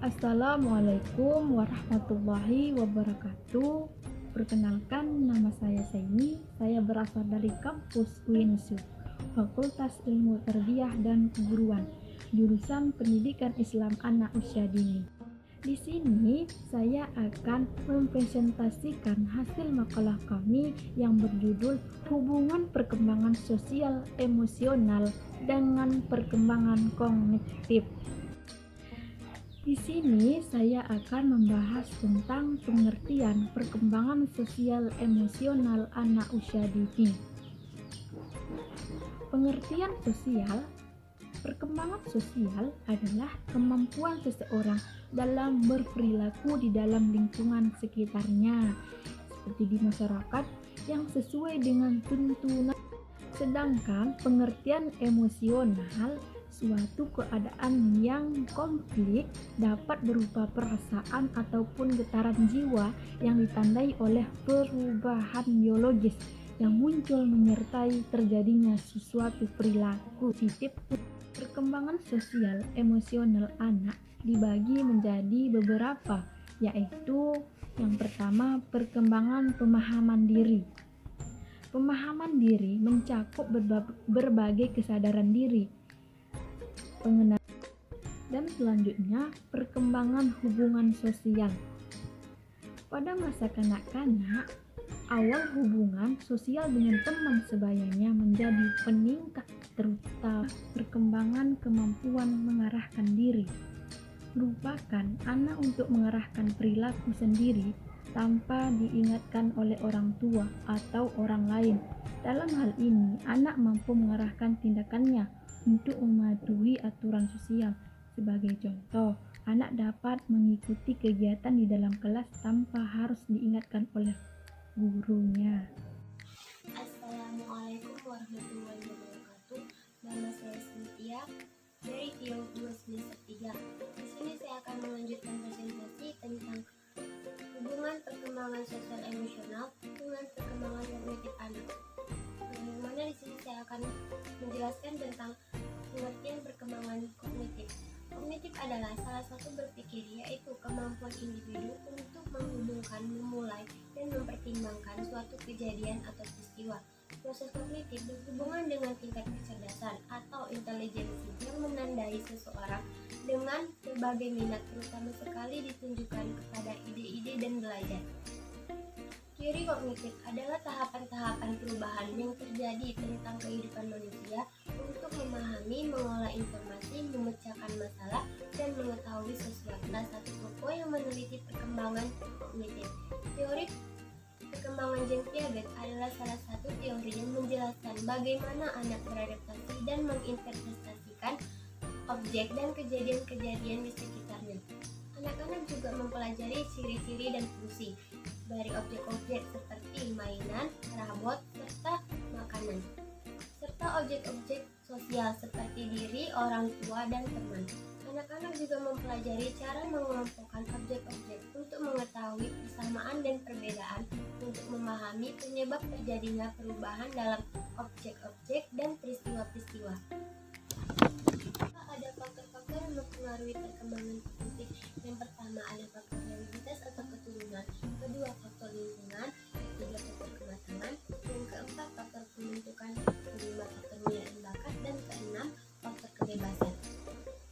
Assalamualaikum warahmatullahi wabarakatuh. Perkenalkan, nama saya Saini. Saya berasal dari kampus UINSU, Fakultas Ilmu Tarbiyah dan Keguruan, jurusan Pendidikan Islam Anak Usia Dini. Di sini saya akan mempresentasikan hasil makalah kami yang berjudul Hubungan Perkembangan Sosial Emosional dengan Perkembangan Kognitif. Di sini saya akan membahas tentang pengertian perkembangan sosial emosional anak usia dini. Pengertian sosial, perkembangan sosial adalah kemampuan seseorang dalam berperilaku di dalam lingkungan sekitarnya, seperti di masyarakat yang sesuai dengan tuntunan. Sedangkan pengertian emosional, suatu keadaan yang konflik dapat berupa perasaan ataupun getaran jiwa yang ditandai oleh perubahan biologis yang muncul menyertai terjadinya sesuatu perilaku positif. Perkembangan sosial emosional anak dibagi menjadi beberapa, yaitu yang pertama, perkembangan pemahaman diri. Pemahaman diri mencakup berbagai kesadaran diri, pengenalan, dan selanjutnya perkembangan hubungan sosial. Pada masa kanak-kanak, awal hubungan sosial dengan teman sebayanya menjadi peningkat, terutama perkembangan kemampuan mengarahkan diri, merupakan anak untuk mengarahkan perilaku sendiri tanpa diingatkan oleh orang tua atau orang lain. Dalam hal ini, anak mampu mengarahkan tindakannya untuk mematuhi aturan sosial. Sebagai contoh, anak dapat mengikuti kegiatan di dalam kelas tanpa harus diingatkan oleh gurunya. Assalamualaikum warahmatullahi wabarakatuh. Nama saya Cynthia dari TIO 2 semester 3. Di sini saya akan melanjutkan presentasi tentang hubungan perkembangan sosial emosional dengan perkembangan kognitif anak. Yang mana di sini saya akan menjelaskan tentang pengertian perkembangan kognitif. Kognitif adalah salah satu berpikir, yaitu kemampuan individu untuk menghubungkan, memulai, dan mempertimbangkan suatu kejadian atau peristiwa. Proses kognitif berhubungan dengan tingkat kecerdasan atau intelijensi yang menandai seseorang dengan berbagai minat, terutama sekali ditunjukkan kepada ide-ide dan belajar. Teori kognitif adalah tahapan-tahapan perubahan yang terjadi tentang kehidupan manusia untuk memahami, mengolah informasi, memecahkan masalah, dan mengetahui sesuatu. Salah satu tokoh yang meneliti perkembangan kognitif. Teori perkembangan Jean Piaget adalah salah satu teori yang menjelaskan bagaimana anak beradaptasi dan menginterpretasikan objek dan kejadian-kejadian di sekitarnya. Anak-anak juga mempelajari ciri-ciri dan fungsi dari objek-objek seperti mainan, robot, serta makanan, serta objek-objek sosial seperti diri, orang tua, dan teman. Anak-anak juga mempelajari cara mengelompokkan objek-objek untuk mengetahui persamaan dan perbedaan, untuk memahami penyebab terjadinya perubahan dalam objek-objek dan peristiwa-peristiwa. Ada faktor-faktor yang mempengaruhi perkembangan kognitif. Yang pertama ada faktor hereditaritas atau keturunan, kedua faktor lingkungan, ketiga faktor kematangan, yang keempat faktor pembentukan, kelima faktor minat dan bakat, dan keenam faktor kebebasan.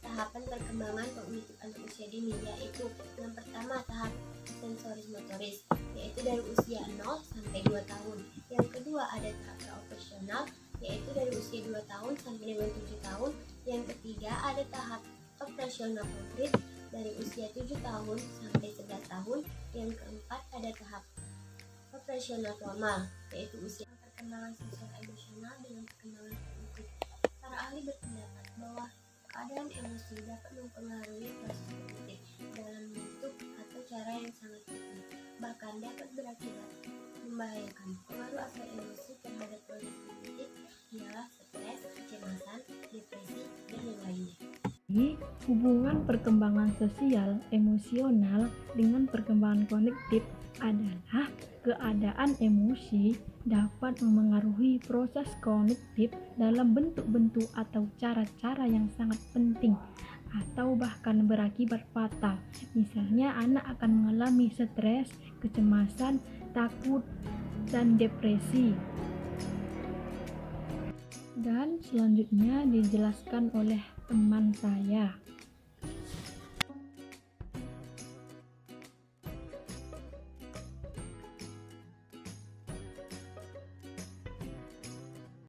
Tahapan perkembangan kognitif anak usia dini, yaitu yang pertama tahap sensoris motoris, yaitu dari usia 0 sampai 2 tahun. Yang kedua ada tahap operasional, yaitu dari usia 2 tahun sampai dengan 7 tahun. Yang ketiga ada tahap operasional konkret dari usia 7 tahun sampai 11 tahun. Yang keempat ada tahap operasional formal, yaitu usia perkembangan sosial emosional dengan perkembangan kognitif. Para ahli berpendapat bahwa keadaan emosi dapat mempengaruhi proses kognitif dalam bentuk atau cara yang sangat penting, bahkan dapat berakibat membahayakan. Pengaruh asal emosi terhadap proses kognitif ialah stres, kecemasan, depresi, dan yang lainnya. Hubungan perkembangan sosial emosional dengan perkembangan kognitif adalah keadaan emosi dapat memengaruhi proses kognitif dalam bentuk-bentuk atau cara-cara yang sangat penting. atau bahkan berakibat fatal. Misalnya anak akan mengalami stres, kecemasan, takut, dan depresi. Dan selanjutnya dijelaskan oleh teman saya.